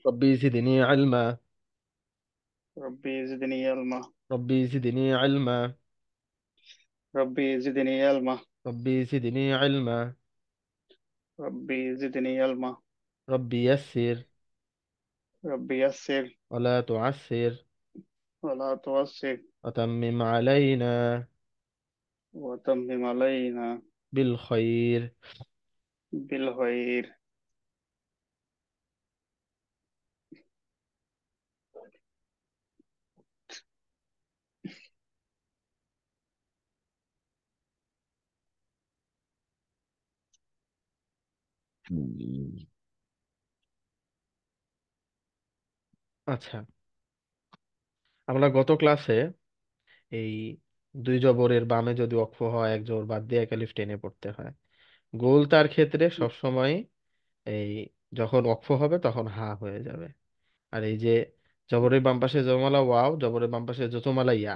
ربي زدني علما. ربي زدني علما. ربي زدني علما. ربي زدني علما. ربي زدني علما. ربي زدني علما. ربي يسر ربي يسر ولا تعسر ولا تعسر وتمم علينا وتمم علينا بالخير. بالخير. আচ্ছা, আমরা গত ক্লাসে এই দুই জবরের বামে যদি অক্ষ হয় এক জবর বাদ দিয়ে এক আলিফ টেনে পড়তে হয়। গোল তার ক্ষেত্রে সবসময় এই যখন অক্ষ হবে তখন হা হয়ে যাবে। আর এই যে জবরের বাম পাশে জজমালা ওয়াও, জবরের বাম পাশে যজমালা ইয়া,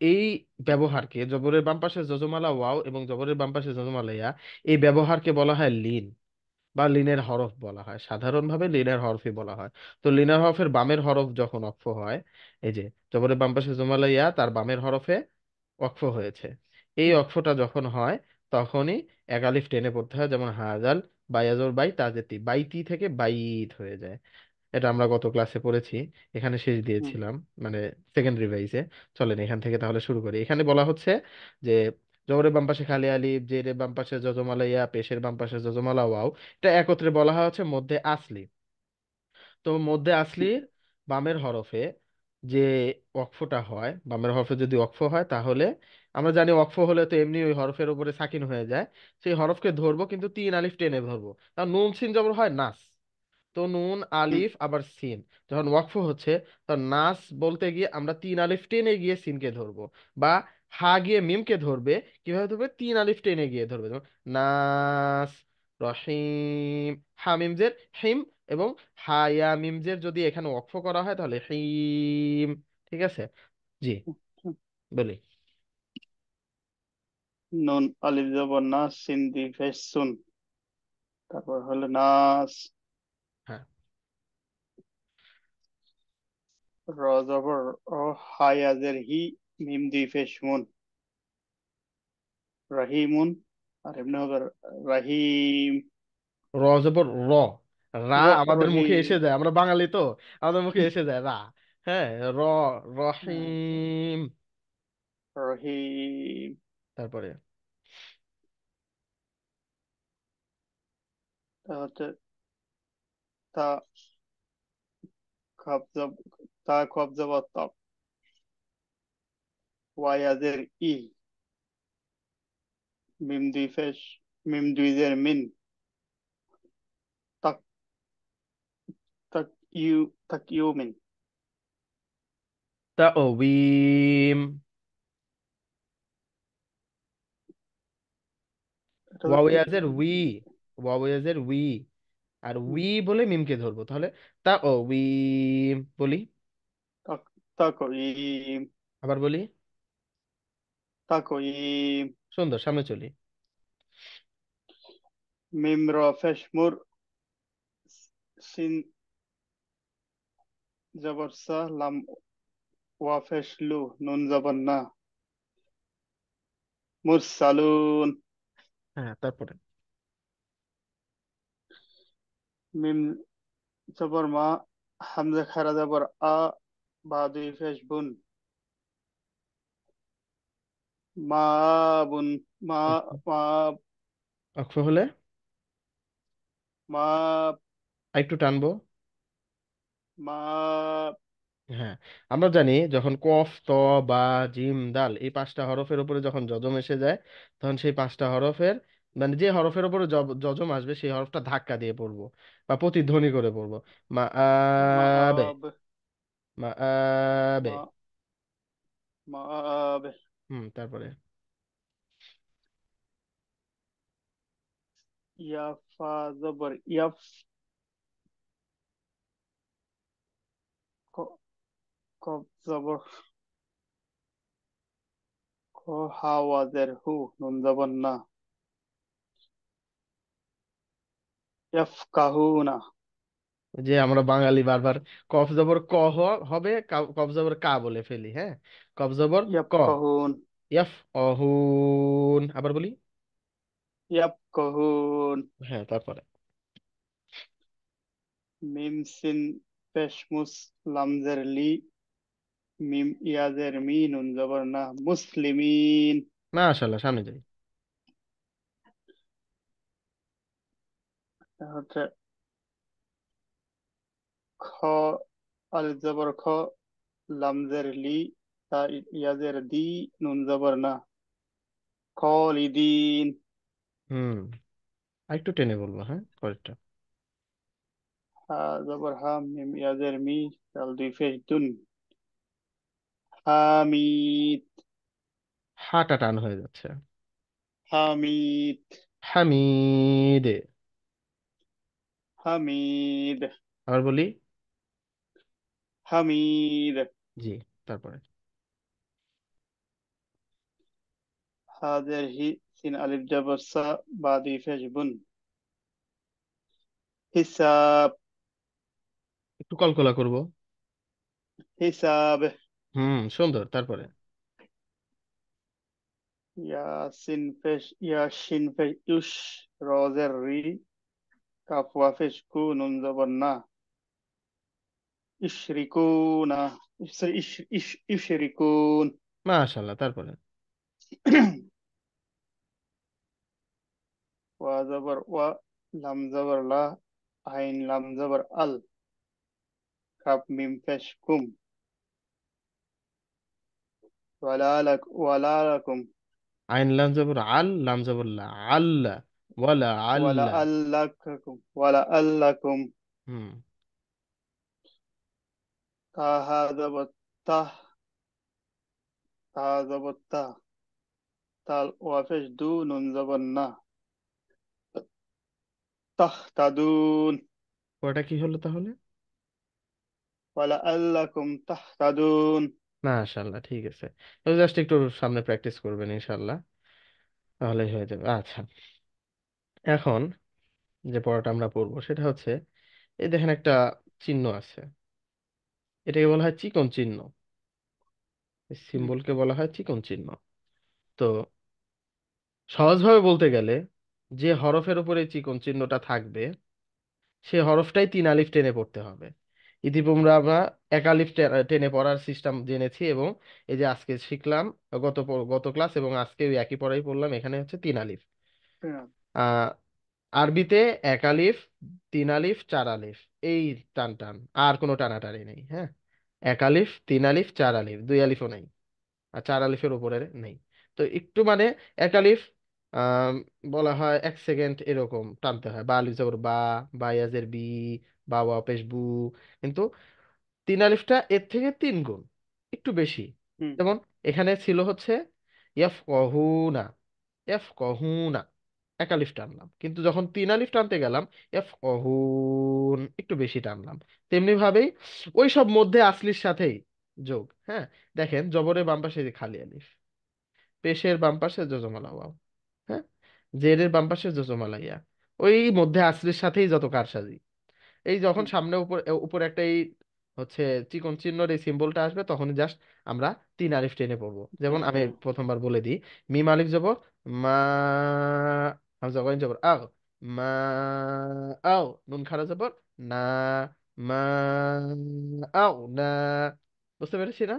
এই ব্যবহারকে জবরের বাম পাশে যজমালা ওয়াও এবং জবরের বাম পাশে যজমালা ইয়া, এই ব্যবহারকে বলা হয় লিন বা লিনের হরফ বলা হয়। সাধারণভাবে লিনের হরফই বলা হয়। তো লিনের হরফের বামের হরফ যখন অক্ষ হয়, এই যে জবরের বাম পাশে যজমালা ইয়া, তার বামের হরফে ওয়াকফ হয়েছে। এই ওয়াকফটা যখন হয় তখনই এক আলিফ টেনে পড়তে হয়, যেমন হাজাল বায়াজোর বাই তাজেতি, বাইতি থেকে বাইত হয়ে যায়। এটা আমরা গত ক্লাসে পড়েছি, এখানে শেষ হুম, দিয়েছিলাম, মানে সেকেন্ড রিভাইজে। চলেন এখান থেকে তাহলে শুরু করি। এখানে বলা হচ্ছে যে জবরের বাম পাশে খালি আলিফ, জেরের বাম পাশে যজমালা ইয়া, পেশের বাম পাশে যজমালা ওয়াও, এটা একত্রে বলা হয় হচ্ছে মধ্যে আসলি। তো মধ্যে আসলির বামের হরফে যে ওয়াকফটা হয়, বামের হরফে যদি ওয়াকফ হয় তাহলে আমরা জানি ওয়াকফ হলে তো এমনি ওই হরফের উপরে সাকিন হয়ে যায়। সেই হরফকে ধরবো কিন্তু তিন আলিফ টেনে ধরবো। আর নুন সিন জবর হয় নাস। তো নুন হুম, আলিফ আবার সিন যখন ওয়াকফ হচ্ছে, তো নাস বলতে গিয়ে আমরা তিন আলিফ টেনে গিয়ে সিনকে ধরবো, বা হা গিয়ে মিমকে ধরবে। কিভাবে ধরবে? তিন আলিফ টেনে গিয়ে ধরবে, যেমন নাস, রহিম, হা মিমজের হিম, এবং হায়া মিমজের যদি এখানে ওয়াকফ করা হয় তাহলে হিম। ঠিক আছে? জি, হুম। বলি। নুন আলিফ জবর না, সিন দি ফেস সুন। তারপর হলো নাস। হ্যাঁ, র জবর ও, হায়াজের হি, মিম দি ফেস মুন। রাহিমুন। আর এমনি হবে রাহিম। র জবর র, রা আমাদের মুখে রহিম। এসে যায়, আমরা বাঙালি তো, আমাদের মুখে এসে যায় রা। হ্যাঁ, র, হ্যাঁ, রহিম। রহিম। তারপরে তা হচ্ছে তা, খাবজব, তা খবজব তপ, ওয়াইয়াজের ই, মিম দুই ফেস, মিম দুই জের মিন, তাক, তাক ইউ, তাক ইউ মিন। তাওয়িম, এটা তো ওয়াওয়াজের উই, ওয়াওয়াজের উই, আর উই বলে মিমকে ধরবো, তাহলে তাওয়িম বলি। তাক, তাকইম। আবার বলি। তাকইম। সুন্দর, সামনে চলি। মিম র ফেস মুর, সিন জবর সা, লাম ওয়া ফেস লু, নুন জবর না, মুরসালুন। হ্যাঁ, তারপরে মিম জবর মা, হামজা খারা জবর আ, বা দুই ফেস বুন, মা বুন। মা, মা, অক্ষ হলে মা, একটু টানবো। মা। হ্যাঁ, আমরা জানি যখন কফ, ত, বা, জিম, দাল এই পাঁচটা হরফের উপরে যখন যজম এসে যায়, তখন সেই পাঁচটা হরফের, মানে যে হরফের উপরে যজম আসবে সেই হরফটা ধাক্কা দিয়ে পড়বো বা প্রতিধ্বনি করে পড়বো। মা মা আবে, মা আবে। মা মা হুম, তারপরে ইয়াফা জবর ইয়াফ, ক- কফ জবর খ, হাওয়াজের হু, নুন জবর না, ইয়াফকাহুনা। যে আমরা বাঙালি বারবার কফ জবর ক হবে, কফ জবর কা বলে ফেলি, হ্যাঁ। কফ জবর ক। ইয়াফকাহুন। ইয়াফ অহুন, আবার বলি। ইয়াফকাহুন। হ্যাঁ, তারপরে। মিম সিন পেশমুস লামজের লি, মিম ইয়াজের মি, নুন জবর না, মুসলিমিন। মাশাআল্লাহ, সামনে যাই। হচ্ছে খ, আলিফ জবর খ, লামজের লি, তা ইয়াজের দি, নুন জবর না, খালিদিন। হুম, আরেকটু টেনে বলবো, হ্যাঁ, পরেরটা। হা জবর হা, মিম ইয়াজের মি, দাল দুই পেশ দুন, হামিদ। হাটা টান হয়ে যাচ্ছে। হামিদ। হামিদে। হামিদ। আবার বলি। হামিদ। জি, তারপরে। হাজের হি, সিন আলিফ জবর সা, বা দুই পেশ বুন, হিসাব। একটু কলকলা করব। হিসাব। সুন্দর, তারপরে। ইয়াসিন পেশ, ইয়াসিন পেশ ইউস, রজের রি, কাফ ওয়া পেশ কু, নুন জবর না, ইশরিকুনা। ইশরিকুন। মাশাআল্লাহ, তারপরে। ওয়া জবর ওয়া, লাম জবর লা, আইন লাম জবর আল, কাফ মিম পেশ কুম, ওয়ালা লাকুম। আইন লাম জবর আল, লাম জবর লা, আল্লাহ। ওয়ালা ওয়ালা আল্লাহ। আল্লাকুম, ওয়ালা আল্লাকুম। হুম। তাহা জবর তাহ, তাহা জবর তা, তাল ওয়া পেশ দু, নুন জবর না, তাহতাদুন। ওটা কি হলো তাহলে? ওয়ালা আল্লাকুম তাহতাদুন। মাশাআল্লাহ, ঠিক আছে। তো জাস্ট একটু সামনে প্র্যাকটিস করবেন ইনশাআল্লাহ, তাহলেই হয়ে যাবে। আচ্ছা, এখন যে পড়াটা আমরা পড়বো সেটা হচ্ছে, এই দেখেন একটা চিহ্ন আছে, এটাকে বলা হয় চিকন চিহ্ন। এই হুম, সিম্বলকে বলা হয় চিকন চিহ্ন। তো সহজভাবে বলতে গেলে, যে হরফের উপরে এই চিকন চিহ্নটা থাকবে সে হরফটাই তিন আলিফ টেনে পড়তে হবে। ইতিপূর্বে আমরা এক আলিফ টেনে পড়ার সিস্টেম জেনেছি, এবং এই যে আজকে শিখলাম, গত ক্লাস এবং আজকে ওই একই পড়াই পড়লাম, এখানে হচ্ছে তিন আলিফ। হ্যাঁ, আহ আরবিতে এক আলিফ, তিন আলিফ, চার আলিফ, এই টান টান, আর কোনো টানাটানি নেই, হ্যাঁ। এক আলিফ, তিন আলিফ, চার আলিফ, দুই আলিফও নেই, আর চার আলিফের উপরে নেই। তো একটু মানে এক আলিফ আহ বলা হয় 1 সেকেন্ড এরকম টানতে হয়, বা আলিফ জবর বা, বা ইয়াজের বি, বা ওয়া পেশ বু। কিন্তু তিন আলিফটা এর থেকে 3 গুণ একটু বেশি। হুম, যেমন এখানে ছিল হচ্ছে ইয়াফ কহুনা, ইয়াফ কহুনা, এক আলিফ টানলাম, কিন্তু যখন তিন আলিফ টানতে গেলাম ইয়াফ কহুন, একটু বেশি টানলাম। তেমনি ভাবেই ওই সব মধ্যে আসলির সাথেই যোগ, হ্যাঁ। দেখেন জবরের বাম পাশে যে খালি আলিফ, পেশের বাম পাশে জজমালা ওয়াও, হ্যাঁ, জেরের বাম পাশে জজমালা ইয়া, ওই মধ্যে আসলির সাথেই যত কারসাজি। এই যখন হুম। সামনে উপরে একটা এই হচ্ছে চিকন চিহ্নর এই সিম্বলটা আসবে, তখন জাস্ট আমরা তিন আলিফ টেনে পড়বো। যেমন আমি আচ্ছা। প্রথমবার বলে দিই, মিম আলিফ জবর মা, হামজা গইন জবর আও, মা, আও নুন খারা জবর না, মা, আও না। বুঝতে পেরেছি না?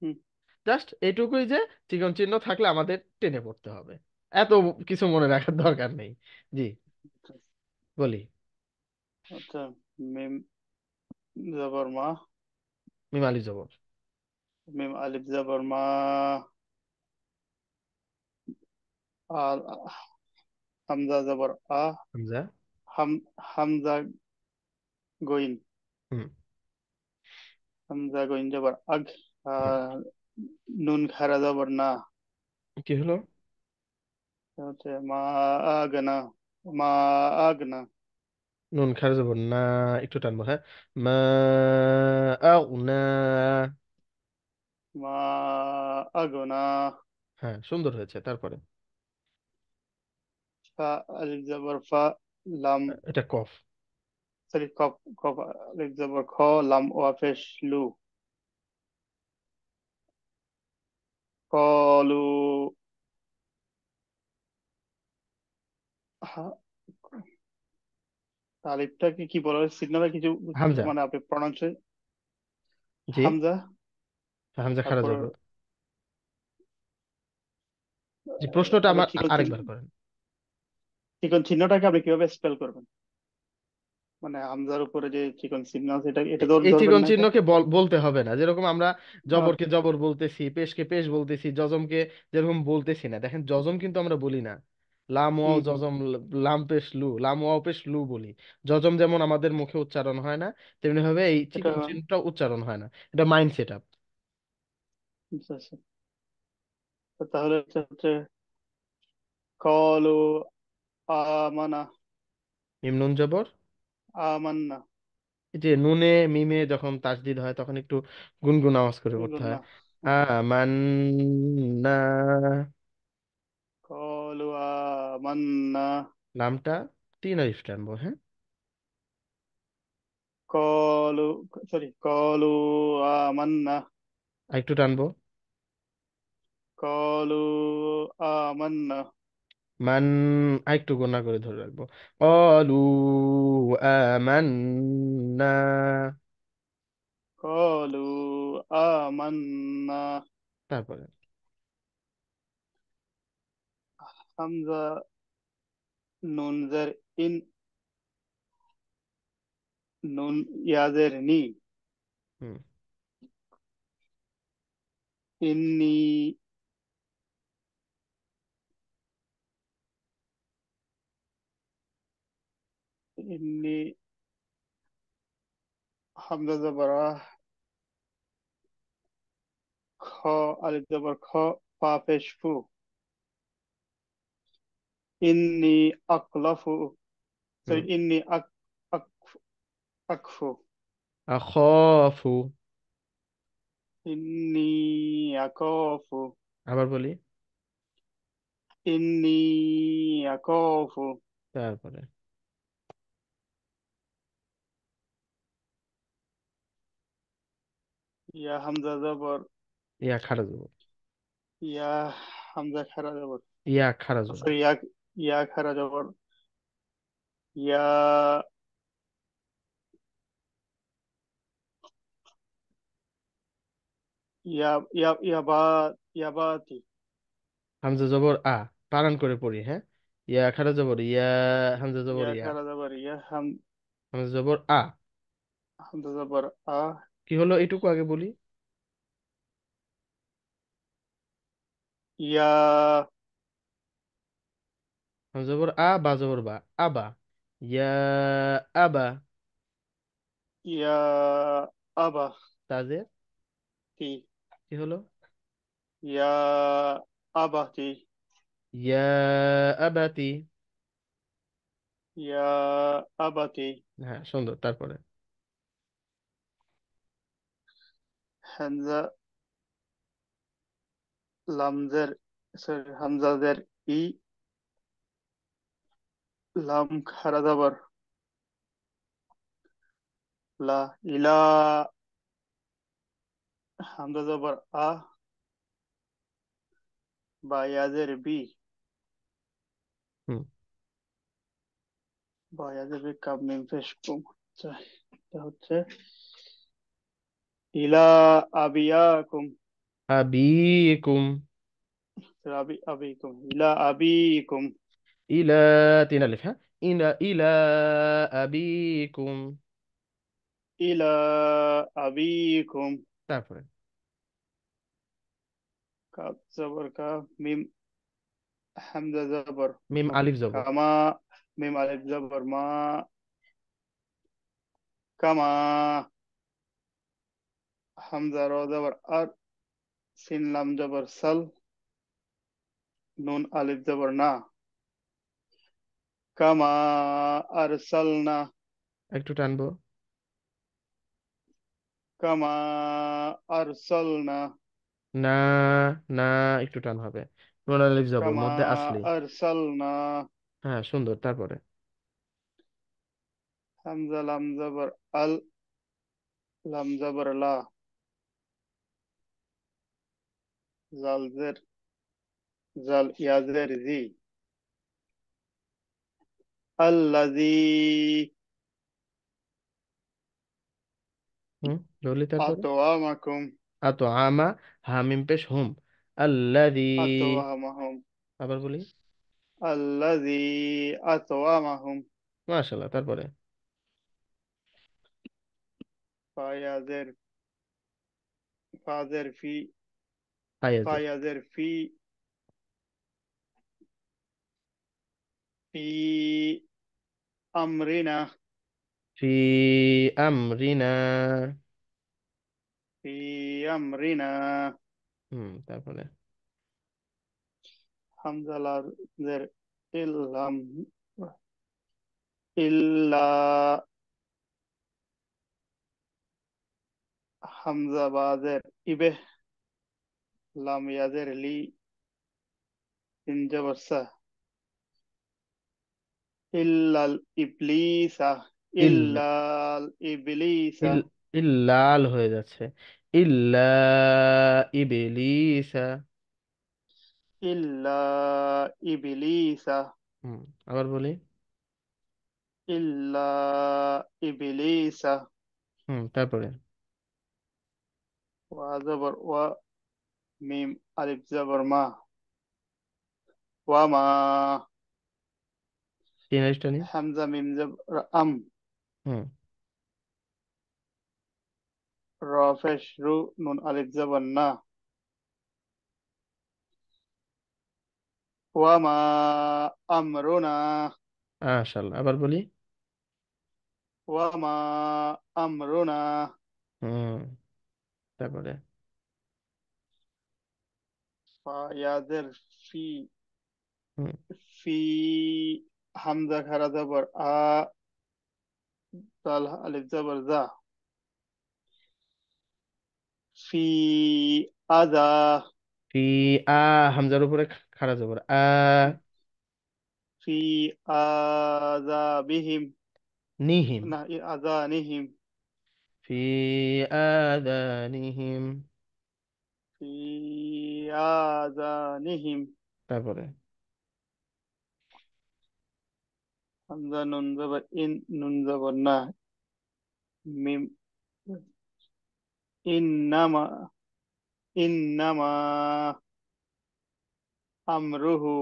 হুম, জাস্ট এইটুকুই যে চিকন চিহ্ন থাকলে আমাদের টেনে পড়তে হবে, এত কিছু মনে রাখার দরকার নেই। জি, আচ্ছা। বলি। আচ্ছা, মিম জবর মা, মিম আলিফ জবর মিম আলিফ জবর মা, আর হামজা জবর আ, হামজা। হাম, হামজা গইন, হুম। হামজা গইন জবর আগ, হুম। আর নুন খারা জবর না, কি হলো? হচ্ছে মা আগনা, মা আগনা, নুন খারা যাব না, একটু টানবো, হ্যাঁ। মা আও না। মা আগনা। হ্যাঁ, সুন্দর হয়েছে, তারপরে। ফা আলিফ জবর ফা, লাম, এটা কফ। সরি, কফ, কফ আলিফ জবর খ, লাম ওয়া পেশ লু, কলু। হা- আলিফটাকে কি বলা হয়, সিগনালে কিছু কিছু হামজা। মানে আপনি প্রনাউন্সিয়েশন। জি, হামজা। হামজা খারা তারপর জবর। জি, প্রশ্নটা তারপর আমার চিকন চিহ্ন, আরেকবার করেন। চিকন চিহ্নটাকে আপনি কিভাবে স্পেল করবেন? মানে হামজার উপরে যে চিকন চিহ্ন আছে, এটা এটা এই ধরবেন চিকন না এটা? চিহ্নকে বলতে হবে না, যেরকম আমরা আহ, জবরকে জবর বলতেছি, পেশকে পেশ বলতেছি, জজমকে যেরকম বলতেছি না, দেখেন জজম কিন্তু আমরা বলি না। লাম ওয়াও হুম হুম। জজম, লাম পেশ লু, লাম ওয়াও পেশ লু বলি। জজম যেমন আমাদের মুখে উচ্চারণ হয় না, তেমনি ভাবে এই এটা চিকন চিহ্নটা উচ্চারণ হয় না। এটা মাইন্ড সেট আপ। আচ্ছা আচ্ছা। তো তাহলে হচ্ছে হচ্ছে কলু আমানা, মিম নুন জবর। আমান্না। এই যে নুনে মিমে যখন তাসদিদ হয় তখন একটু গুনগুন আওয়াজ করে পড়তে হয়। গুন্না। আমান্না। কলু আমান্না। লামটা তিন আলিফ টানবো, হ্যাঁ। কলু, সরি, কলু আমান্না। আর একটু টানবো। কলু আমান্না। মান, আরেকটু গোনা করে ধরে রাখবো। অলু আমান্না। কলু আমান্না। তারপরে হামজা, নুন জের ইন, নুন ইয়াজের নি, হুম। ইন্নি, ইন্নি। হামজা জবর আহ, খ, আলিফ জবর খ, ফা পেশ ফু, ইন্নি আকলাফু, সরি, হুম। ইন্নি আক আকফু, আখাফু। ইন্নি আকাফু, আবার বলি। ইন্নি আকাফু। তারপরে ইয়া হামজা জবর, ইয়া খারা যাব। ইয়া হামজা খারা জবর, ইয়া খারা যাব। সরি, ইয়া, ইয়া খারা জবর, ইয়া, ইয়া, ইয়াবা, ইয়াবাতি। হামজা জবর আ, পালন করে পড়ি, হ্যাঁ। ইয়া খারা জবর ইয়া, হামজা জবর ইয়া ইয়া, খারা জবর ইয়া, হামজা জবর আ। হামজা জবর আ। কি হলো এইটুকু আগে বলি। ইয়া, হামজা জবর আ, বা জবর বা, আবা। ইয়া আবা। ইয়া আবা তাজে তি, কি হলো। ইয়া আবাতি, ইয়া আবাতি। ইয়া আবাতি। হ্যাঁ, সুন্দর। তারপরে হামজা, লামজের, সরি, হামজাদের ই, লাম খারা জবর লা, ইলা, হামজা জবর আ, বা ইয়াজের বি, হুম। বা ইয়াজের বি, কাব মিম পেশ কুম। আচ্ছা, এটা হচ্ছে ইলা আবিয়াকুম, আবিকুম। আবিকুম, ইলা আবিকুম, ইলা, তিন আলিফ, হ্যাঁ। ইলা ইলা আবিকুম। ইলা আবিকুম। তারপরে কাব জবর কা, মিম হামজা জবর মিম মা, আলিফ জবর। কামা, মিম আলিফ জবর মা, কামা। হামজা র জবর আর, সিন লাম জবর সাল, নুন আলিফ জবর না, কামা আরসালনা, একটু টানবো। কামা আরসালনা, না, না, একটু টান হবে। নুন আলিফ জবর কামা মধ্যে আসলি। আরসালনা। হ্যাঁ, সুন্দর। তারপরে হামজা লাম জবর আল, লাম জবর লা, জাল জের জাল, ইয়াজের জি, আল্লাজি, হুম, বলি তারপরে। আতওয়ামাকুম, আতো আমা, হামিম পেশ হুম, আল্লাযী, আতওয়ামাহুম, আবার বলি। আল্লাজি আতওয়ামাহুম, মাশাআল্লাহ, তারপরে। ফায়াজের ফাজের ফি, ফায়াজের, ফায়াজের ফি, ফি আমরিনা, ফি আমরিনা। ফি আমরিনা, তারপরে। হামজা লাজের ইল্লাম, ইল্লা, হামজা বাজের ইবে, লাম ইয়াজের লি, সিন জবর সা, ইল্লাল ইবলিসা, ইল্লা, ইল্লাল ইবলিসা, ইল, ইল্লাল হয়ে যাচ্ছে। ইল্লা ইবলিসা। ইল্লা ইবলিসা, হুম, আবার বলি। ইল্লা ইবলিসা, তারপরে। ওয়া জবর ওয়া, মিম আলিফ জবর মা, ওয়া মা, তিন আলিফটানি। হামজা মিম জবর আম, হুম। র পেশ রু, নুন আলিফ জবর না, ওয়া মা আমরুনা, মাশাআল্লাহ, আবার বলি। ওয়া মা আমরুনা, হুম, তারপরে। ফায়াজের ফি, হুম। ফি, হামজা খারা জবর আ, দাল আলিফ জবর জা, ফি আজা, ফি আ, হামজার উপরে খাড়া জবর আ। ফি আজা বিহিম, নিহিম। না আজা নিহিম, ফি আদানিহিম। ফি আজা নিহিম, তারপরে। হামজা নুন জবর ইন, নুন জবর না, মিম, ইন্নামা, ইন্নামা আমরুহু,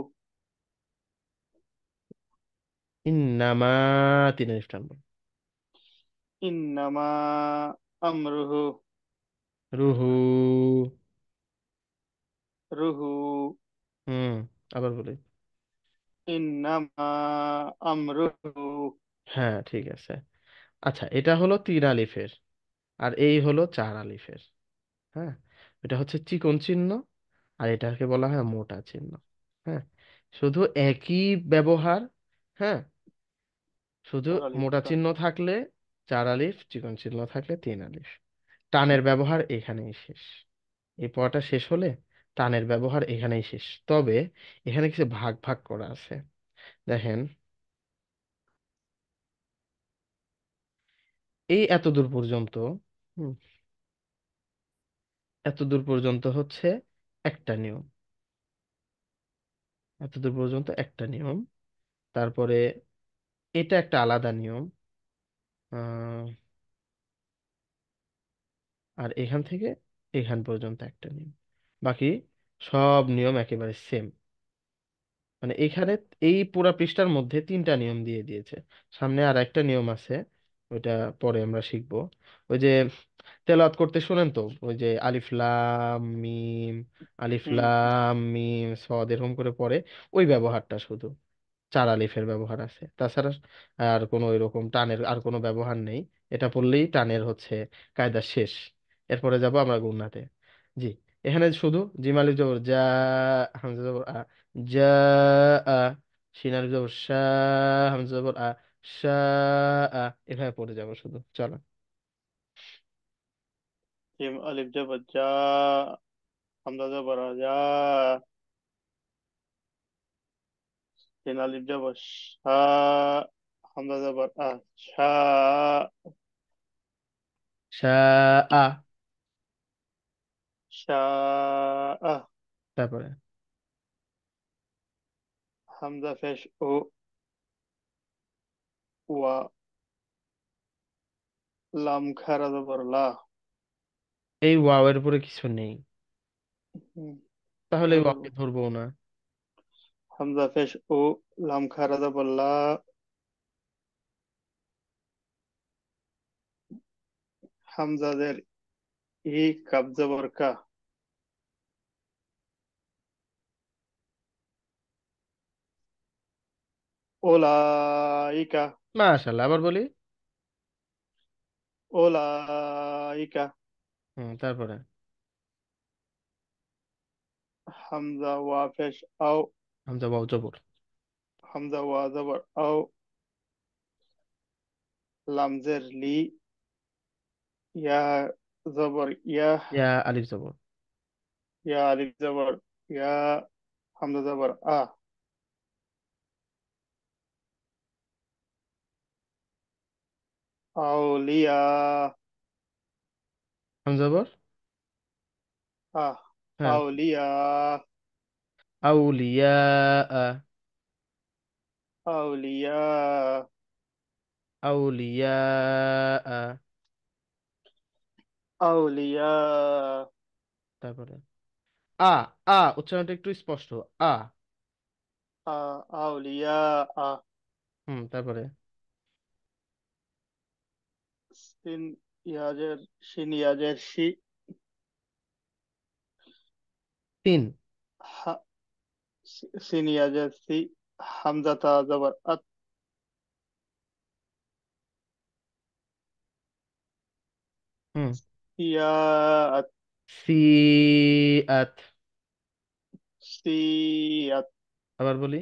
ইন্নামা, তিন আলিফ টানবো। ইন্নামা আমরুহু, রুহু। রুহু, হুম, আবার বলি। ইন্নামা আমরুহু, হ্যাঁ, ঠিক আছে। আচ্ছা, এটা হলো তিন আলিফের, আর এই হলো চার আলিফের। হ্যাঁ, এটা হচ্ছে চিকন চিহ্ন, আর এটাকে বলা হয় মোটা চিহ্ন। হ্যাঁ, শুধু একই ব্যবহার। হ্যাঁ, শুধু চার মোটা আলিফটা। চিহ্ন থাকলে চার আলিফ, চিকন চিহ্ন থাকলে তিন আলিফ। টানের ব্যবহার এখানেই শেষ। এই পড়াটা শেষ হলে টানের ব্যবহার এখানেই শেষ। তবে এখানে কিছু ভাগ ভাগ করা আছে, দেখেন। এই এত দূর পর্যন্ত, হুম, এত দূর পর্যন্ত হচ্ছে একটা নিয়ম। এত দূর পর্যন্ত একটা নিয়ম। তারপরে এটা একটা আলাদা নিয়ম। আহ, আর এখান থেকে এখান পর্যন্ত একটা নিয়ম। বাকি সব নিয়ম একেবারে সেম। মানে এখানে এই পুরা পৃষ্ঠার মধ্যে তিনটা নিয়ম দিয়ে দিয়েছে। সামনে আর একটা নিয়ম আছে, ওইটা পরে আমরা শিখবো। ওই যে তেলাওয়াত করতে শুনেন তো, ওই যে আলিফ লাম মিম, আলিফ হুম। লাম মিম সদ এরকম করে পড়ে, ওই ব্যবহারটা শুধু চার আলিফের ব্যবহার আছে। তাছাড়া আর কোনো এরকম টানের আর কোনো ব্যবহার নেই। এটা পড়লেই টানের হচ্ছে কায়দা শেষ। এরপরে যাব আমরা গুণনাতে। জি, এখানে শুধু জিম আলিফ জবর যা, হামজা জবর আ, যা আ, শিন আলিফ জবর শা, হামজা জবর আ, শা আ, এভাবে পড়ে যাব শুধু, চলো। জিম আলিফ জবর জা, হামজা জবর যা, সিন আলিফ জবর শা, হামজা জবর আ, শা। শাআ। শা আ। তারপরে হামজা পেশ ও, ওয়া। লাম খারা জবর লা। এই ওয়াও এর উপরে কিছু নেই, হুম, তাহলে এই তাহলে ওয়াওকে ধরবো না। হামজা পেশ ও, লাম খারা জবর লা। হামজাদের ই, কাব জবর কা। ওলাইকা। মাশাআল্লাহ, আবার বলি। ওলাইকা। তারপরে হামজা ওয়া পেশ আও। হামজা ওয়াও জবর। হামজা ওয়া জবর আও, লামজের লি। ইয়া জবর ইয়া। ইয়া আলিফ জবর। ইয়া আলিফ জবর ইয়া। হামজা জবর আ। আউলিয়া। হামজা জবর। আ। হ্যাঁ। আউলিয়া। আউলিয়া। আউলিয়া। আউলিয়া। আউলিয়া। তারপরে আ। আ উচ্চারণটা একটু স্পষ্ট। আ। আ। আউলিয়া। আ। তারপরে সিন ইয়াজের, শিন ইয়াজের শি। তিন। হা, সিন ইয়াজের সি। হামজা তা জবর আত। হুম। ইয়াত। সিআত। সিয়াত। আবার বলি।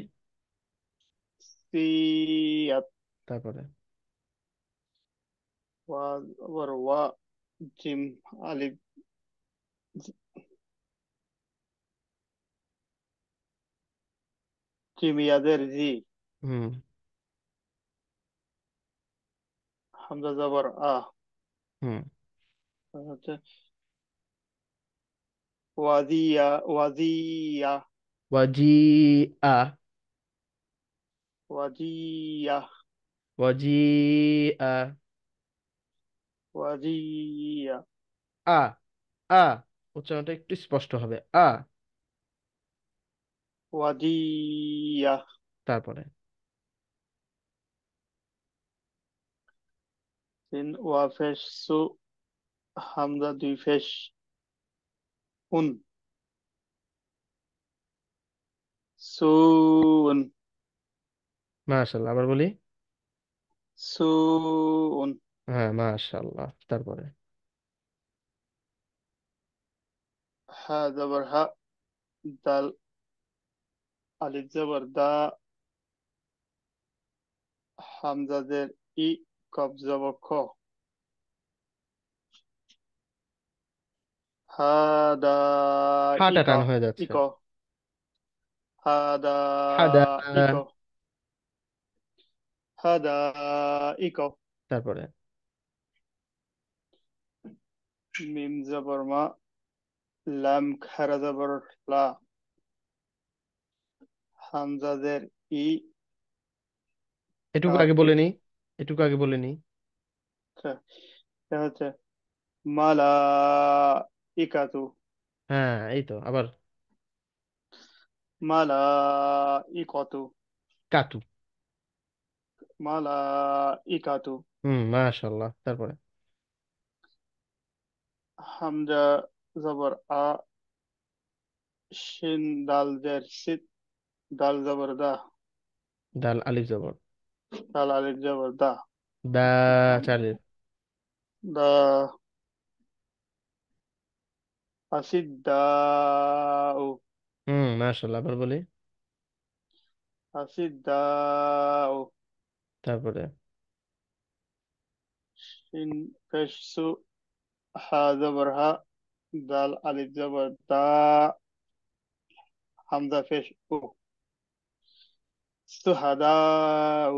সিয়াত। তারপরে ওয়া জবর ওয়া, জিম আলিফ, জিম ইয়াজের জি। হুম। হামজা জবর আ। হুম। হচ্ছে ওয়াজিয়া। ওয়াজিয়া। ওয়াজিআ। ওয়াজিয়া। ওয়াজিআ। ওয়াজিয়া। আ। আ উচ্চারণটা একটু স্পষ্ট হবে। আ। ওয়াজিয়া। তারপরে সিন ওয়া ফেশ সু। হামজা দুই ফেশ উন। সুন। মাশাআল্লাহ, আবার বলি। সুন। হ্যাঁ, মাশাআল্লাহ। তারপরে হা জবর হা। দাল আলিফ জবর দা। হামজাদের ই, কব জবর খ। হাদা হাটা ইকা। টান হয়ে যাচ্ছে। ইক। হাদা হাদা। ইক। হাদা ইক। তারপরে মিম জবর মা। লাম খারা জবর লা। হামজাদের ই, এটুকু আগে কাফি। বলে নি। এটুকু আগে বলে নি। এটা হচ্ছে মালা ইকাতু। হ্যাঁ, এই তো আবার মালা ইকতু। কাতু। মালা ইকাতু। মাশাআল্লাহ। তারপরে হামজা জবর আ। শিন দাল জের সিত। দাল জবর দা। দাল আলিফ জবর। দাল আলিফ জবর দা। দা চালিফ। দা। আসিদ্দাউ। মাশাআল্লাহ, আবার বলি। আসিদ্দাউ। তারপরে শিন পেশ সু। হা জবর হা। দাল আলিফ জবর দা। হামজা পেশ উ। সুহাদাউ।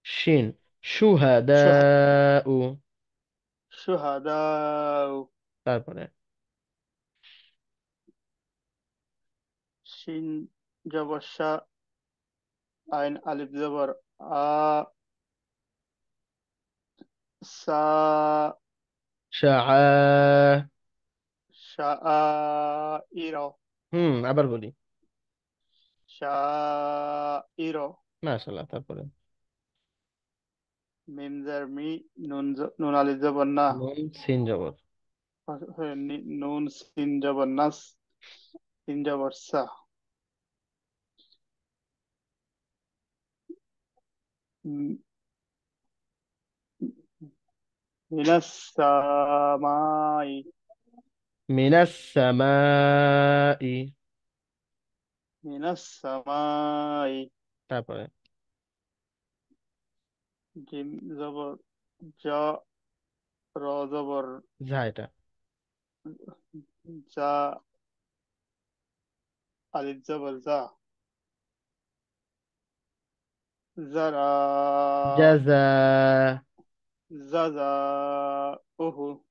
শিন شه... শুহাদাউ। شهداء. তারপরে শিন জবর শা, আইন আলিফ জবর আ, সা, শাআ। শাআইর, আবার বলি। শাআইর। মাশাআল্লাহ। তারপরে মিম জার মি, নুন আলিফ জবর না, নুন সিন জবর। নুন সিন জবর নাস, সিন জবর সা। ম- মিনাস সামাই, মিনাস সামাই। মিনাস সামাই। তারপরে জিম জবর জা, র জবর যা এটা। জা, আলিফ জবর জা, জারা, জাযা। জা জা, উহু।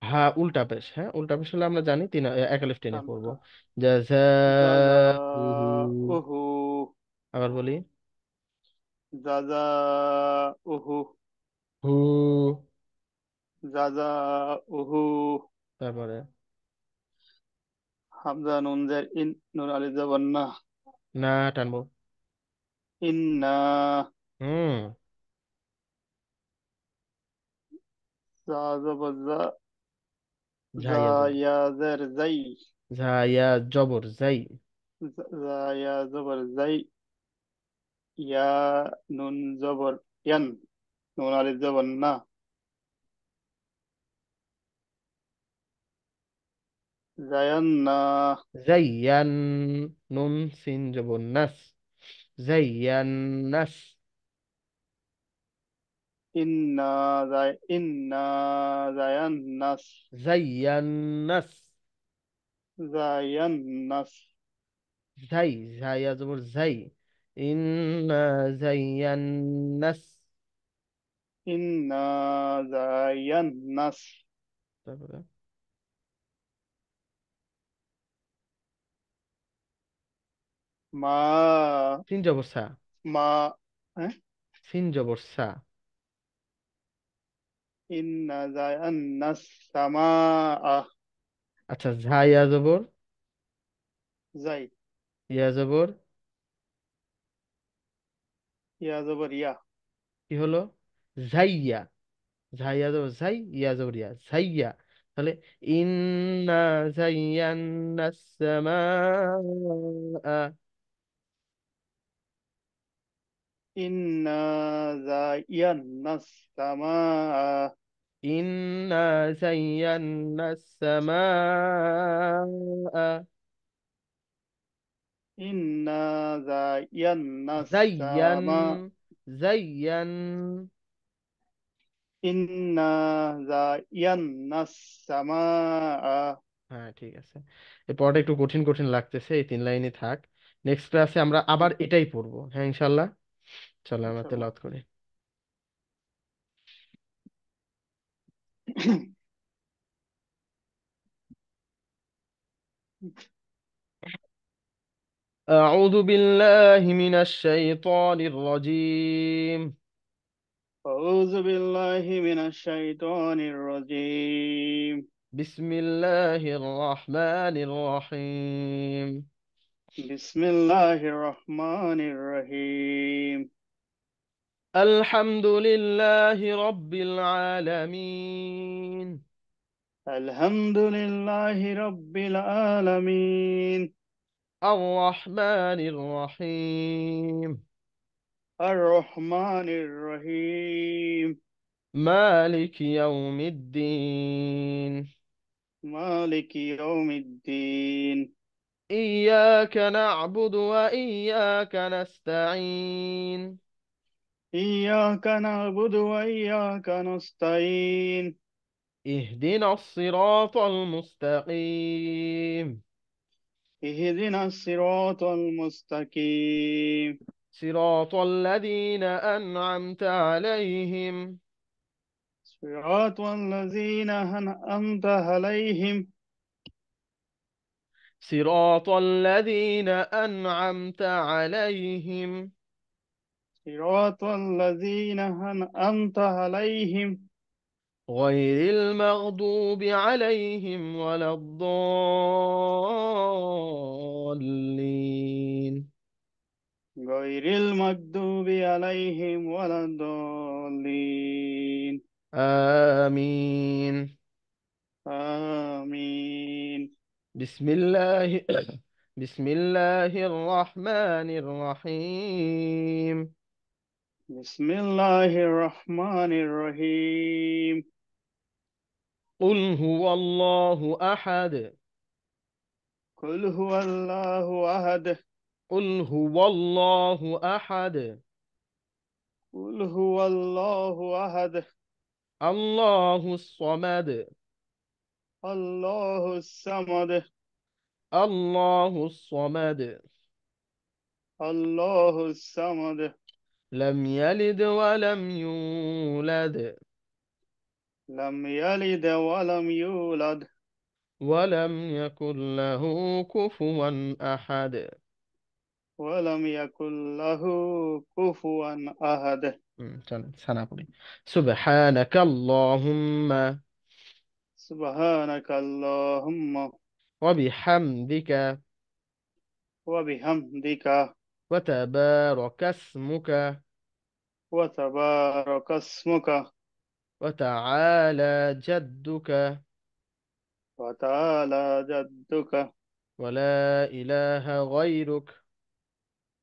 হ্যাঁ, উল্টা পেশ। হ্যাঁ, উল্টা পেশ হলে আমরা জানি তিন এক আলিফ টেনে টান পড়বো। টান। জাযা জা জা, উহু। উহু। আবার বলি। জা জা, উহু। হু। জা জা, উহু। তারপরে হামজা নুন জের ইন, নুন আলিফ জবর না, না টানবো। ইন্না। হুম। জা জবর জা, ঝাইয়া জবর। জায়া জের জাই, ঝাইয়া জবর যাই। জায়া জবর জাই, ইয়া নুন জবর ইয়ান, নুন আলিফ জবর না, জায়ান্না। জাইয়ান নুন সিন জবর নাস। জাইয়ান নাস। ইন্না জায়, ইন্না জায়ান্নাস, জাইয়ান নাস। জায়ান্নাস। যাই। ঝাইয়া জবর যাই। ইন্না জাইয়ান নাস। ইন্না জায়ান্নাস। তারপরে মা, সিন জবর সা। মা, হ্যাঁ? সিন জবর সা। ইন্না জায়ান্নাস সামা, আচ্ছা, ঝাইয়া জবর যাই, ইয়া জবর ইয়া জবর ইয়া। কি হলো? ঝাইয়া। ঝাইয়া জবর ঝাই, ইয়া জবর ইয়া, ঝাইয়া। তাহলে ইন্না জাইয়ান্না সামাআ। ইন্না জায়ান্নাস সামা, ইন্না জাইয়ান্না সামাআ। ইন্না জায়ান্নাস জাইয়ান। সামা, জাইয়ান। ইন্না জায়ান্নাস সামা। হ্যাঁ, ঠিক আছে। এই পড়াটা একটু কঠিন কঠিন লাগতেছে, এই 3 লাইনই থাক। নেক্সট ক্লাসে আমরা আবার এটাই পড়বো, হ্যাঁ ইনশাল্লাহ। চলো আমরা ইনশাল্লাহ। তেলাওয়াত করি। أعوذ بالله من الشيطان الرجيم. أعوذ بالله من الشيطان الرجيم. بسم الله الرحمن الرحيم. بسم الله الرحمن الرحيم. الحمد لله رب العالمين. الحمد لله رب العالمين. الرحمن الرحيم. الرحمن الرحيم. مالك يوم الدين. مالك يوم الدين. إياك نعبد وإياك نستعين. إياك نعبد وإياك نستعين. اهدنا الصراط المستقيم. اهدنا الصراط المستقيم. صراط الذين أنعمت عليهم. صراط الذين أنعمت عليهم. صراط الذين أنعمت عليهم صراط الذين أنعمت عليهم غير المغضوب عليهم ولا الضالين. غير المغضوب عليهم ولا الضالين. آمين. آمين. بسم الله بسم الله الرحمن الرحيم. بسم الله الرحمن الرحيم. قل هو الله أحد. قل هو الله أحد. قل هو الله أحد. قل هو الله أحد. الله الصمد. الله الصمد. الله الصمد. الله الصمد. لم يلد ولم يولد لم يلد ولم يولد ولم يكن له كفوا أحد. ولم يكن له كفوا أحد. চলেন সানা পড়ি। سبحانك اللهم سبحانك اللهم وبحمدك وبحمدك وتبارك اسمك وتبارك اسمك وتعالى جدك وتعالى جدك ولا إله غيرك.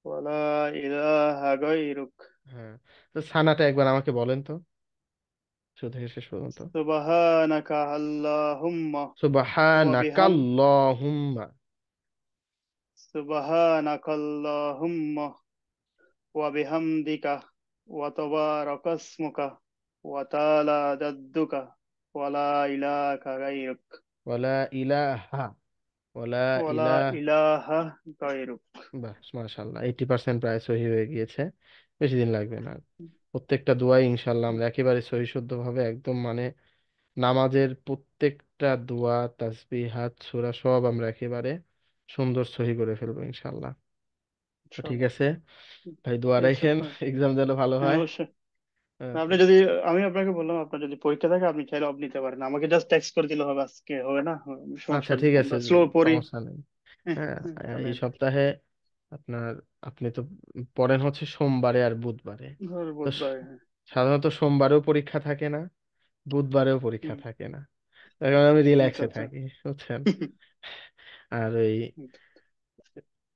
ولا إله غيرك. হ্যাঁ, তো সানাটা একবার আমাকে বলেন তো, শুরু থেকে শেষ পর্যন্ত। سبحانك اللهم سبحانك وبحمد اللهم سبحانك اللهم وبحمدك وتبارك اسمك وتعالى جدك ولا إله غيرك. ولا إله ولا ولا إله إله غيرك. বাহ মাশাআল্লাহ, 80% প্রায় সহি হয়ে গিয়েছে, বেশি দিন লাগবে না। প্রত্যেকটা দোয়াই ইনশাল্লাহ আমরা একেবারে সহি শুদ্ধ ভাবে একদম মানে নামাজের প্রত্যেকটা দোয়া তাসবিহাত সূরা সব আমরা একেবারে সুন্দর সহি করে ফেলবো ইনশাল্লাহ। তো ঠিক ইনশাআল্লাহ। আছে ভাই, দোয়া রাখেন হ্যাঁ, এক্সাম যেন ভালো হ্যাঁ, হয়। অবশ্যই। আপনি আচ্ছা যদি, আমি আপনাকে বললাম, আপনার যদি পরীক্ষা থাকে আপনি চাইলে অফ নিতে পারেন, আমাকে জাস্ট টেক্সট করে দিলে হবে, আজকে হবে না, আচ্ছা, সমস্যা নেই, ঠিক আছে, আমরা স্লো পড়ি। সমস্যা নেই। হ্যাঁ, হ্যাঁ, হ্যাঁ, এই আমি সপ্তাহে আপনার, আপনি তো পড়েন হচ্ছে সোমবারে আর বুধবারে। তো বুধবার, হ্যাঁ। সাধারণত সোমবারেও পরীক্ষা থাকে না, বুধবারেও পরীক্ষা হুম, থাকে না, তার কারণে আমি আচ্ছা রিল্যাক্সে আচ্ছা। থাকি, বুঝছেন। আর ওই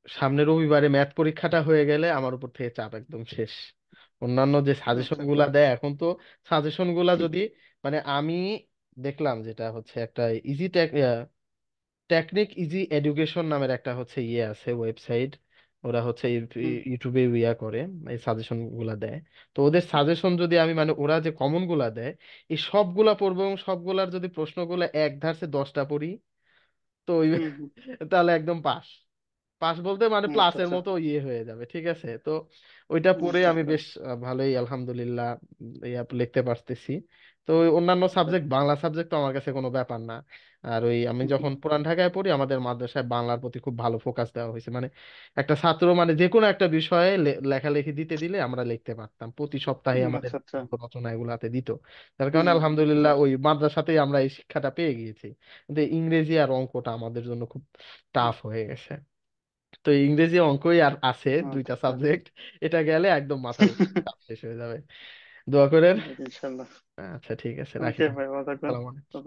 সামনে রবিবারে ম্যাথ পরীক্ষাটা হয়ে গেলে আমার উপর থেকে চাপ একদম শেষ। অন্যান্য যে সাজেশন আচ্ছা। গুলা দেয় এখন তো, সাজেশন গুলা যদি মানে আমি দেখলাম যেটা হচ্ছে একটা ইজি টেকনিক ইজি এডুকেশন নামের একটা হচ্ছে ইয়ে আছে ওয়েবসাইট, ওরা হচ্ছে হুম, ইউটিউবে ইয়া করে, এই সাজেশন গুলা দেয়। তো ওদের সাজেশন যদি আমি মানে ওরা যে কমন গুলা দেয় এই সবগুলা পড়বো এবং সবগুলার যদি প্রশ্নগুলো এক ধারসে 10টা পড়ি, তো ওই হুম, হুম। তাহলে একদম পাস। পাস বলতে মানে আচ্ছা প্লাসের আচ্ছা। মতো ইয়ে হয়ে যাবে, ঠিক আছে। তো ওইটা পড়ে আচ্ছা আমি আচ্ছা। বেশ ভালোই আলহামদুলিল্লাহ ইয়া লিখতে পারতেছি। তো ওই অন্যান্য আচ্ছা। সাবজেক্ট, বাংলা সাবজেক্ট তো আমার কাছে কোনো ব্যাপার না। আর ওই আমি হুম, হুম, যখন পুরান ঢাকায় পড়ি আমাদের মাদ্রাসায় বাংলার প্রতি খুব ভালো ফোকাস দেওয়া হয়েছে, মানে একটা ছাত্র মানে যে কোনো একটা বিষয়ে লেখালেখি দিতে দিলে আমরা লিখতে পারতাম, প্রতি সপ্তাহে আমাদের আচ্ছা আচ্ছা। রচনা এগুলাতে দিত। তার কারণে হুম, আলহামদুলিল্লাহ হুম, ওই মাদ্রাসাতেই আমরা এই শিক্ষাটা পেয়ে গিয়েছি। কিন্তু ইংরেজি আর অঙ্কটা আমাদের জন্য খুব টাফ হয়ে গেছে। তো ইংরেজি অঙ্কই আর আছে দুইটা আচ্ছা। সাবজেক্ট, এটা গেলে একদম মাথার উপর চাপ শেষ হয়ে যাবে। দোয়া করেন। ইনশাল্লাহ। আচ্ছা ঠিক আছে, রাখি ওকে তাহলে। ভাই, ভালো থাকবেন। আসসালামু আলাইকুম।